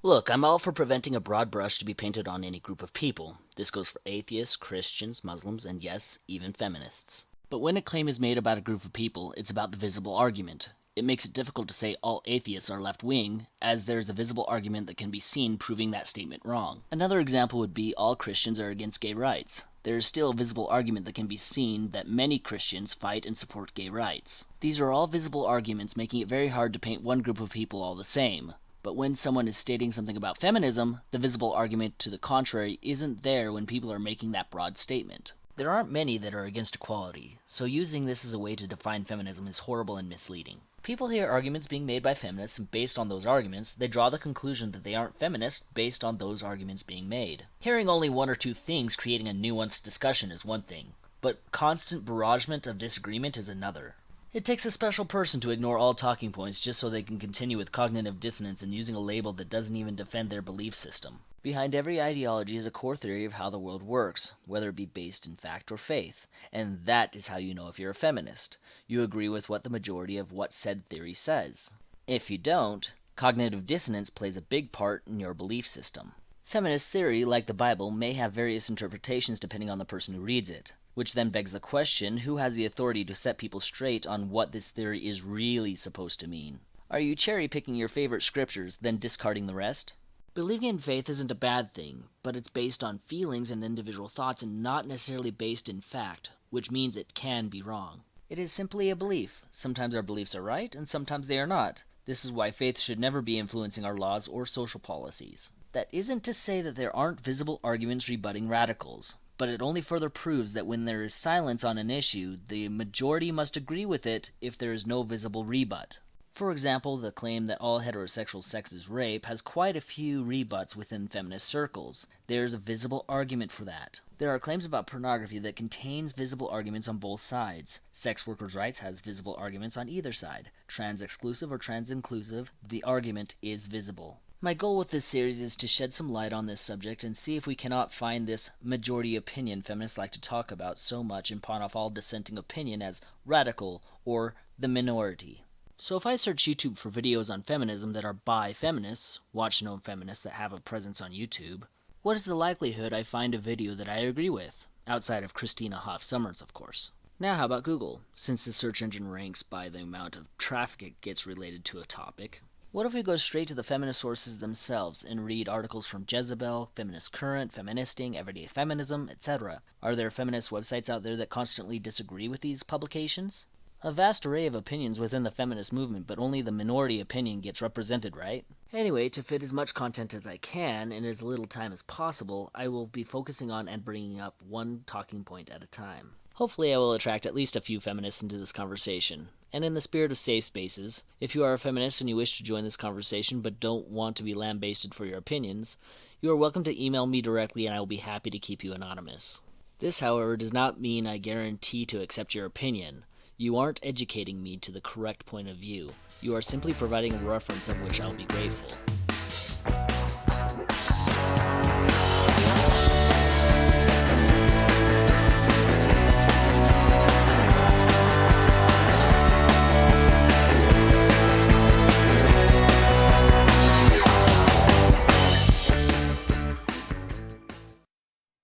Look, I'm all for preventing a broad brush to be painted on any group of people. This goes for atheists, Christians, Muslims, and yes, even feminists. But when a claim is made about a group of people, it's about the visible argument. It makes it difficult to say all atheists are left-wing, as there's a visible argument that can be seen proving that statement wrong. Another example would be all Christians are against gay rights. There is still a visible argument that can be seen that many Christians fight and support gay rights. These are all visible arguments, making it very hard to paint one group of people all the same. But when someone is stating something about feminism, the visible argument to the contrary isn't there when people are making that broad statement. There aren't many that are against equality, so using this as a way to define feminism is horrible and misleading. People hear arguments being made by feminists, and based on those arguments, they draw the conclusion that they aren't feminist based on those arguments being made. Hearing only one or two things creating a nuanced discussion is one thing, but constant barragement of disagreement is another. It takes a special person to ignore all talking points just so they can continue with cognitive dissonance and using a label that doesn't even defend their belief system. Behind every ideology is a core theory of how the world works, whether it be based in fact or faith, and that is how you know if you're a feminist. You agree with what the majority of what said theory says. If you don't, cognitive dissonance plays a big part in your belief system. Feminist theory, like the Bible, may have various interpretations depending on the person who reads it. Which then begs the question, who has the authority to set people straight on what this theory is really supposed to mean? Are you cherry-picking your favorite scriptures, then discarding the rest? Believing in faith isn't a bad thing, but it's based on feelings and individual thoughts and not necessarily based in fact, which means it can be wrong. It is simply a belief. Sometimes our beliefs are right, and sometimes they are not. This is why faith should never be influencing our laws or social policies. That isn't to say that there aren't visible arguments rebutting radicals. But it only further proves that when there is silence on an issue, the majority must agree with it if there is no visible rebut. For example, the claim that all heterosexual sex is rape has quite a few rebuts within feminist circles. There is a visible argument for that. There are claims about pornography that contains visible arguments on both sides. Sex workers' rights has visible arguments on either side. Trans-exclusive or trans-inclusive, the argument is visible. My goal with this series is to shed some light on this subject and see if we cannot find this majority opinion feminists like to talk about so much and pawn off all dissenting opinion as radical or the minority. So if I search YouTube for videos on feminism that are by feminists, watch known feminists that have a presence on YouTube, what is the likelihood I find a video that I agree with? Outside of Christina Hoff Sommers, of course. Now how about Google? Since the search engine ranks by the amount of traffic it gets related to a topic, what if we go straight to the feminist sources themselves and read articles from Jezebel, Feminist Current, Feministing, Everyday Feminism, etc.? Are there feminist websites out there that constantly disagree with these publications? A vast array of opinions within the feminist movement, but only the minority opinion gets represented, right? Anyway, to fit as much content as I can in as little time as possible, I will be focusing on and bringing up one talking point at a time. Hopefully I will attract at least a few feminists into this conversation. And in the spirit of safe spaces, if you are a feminist and you wish to join this conversation but don't want to be lambasted for your opinions, you are welcome to email me directly and I will be happy to keep you anonymous. This, however, does not mean I guarantee to accept your opinion. You aren't educating me to the correct point of view. You are simply providing a reference of which I will be grateful.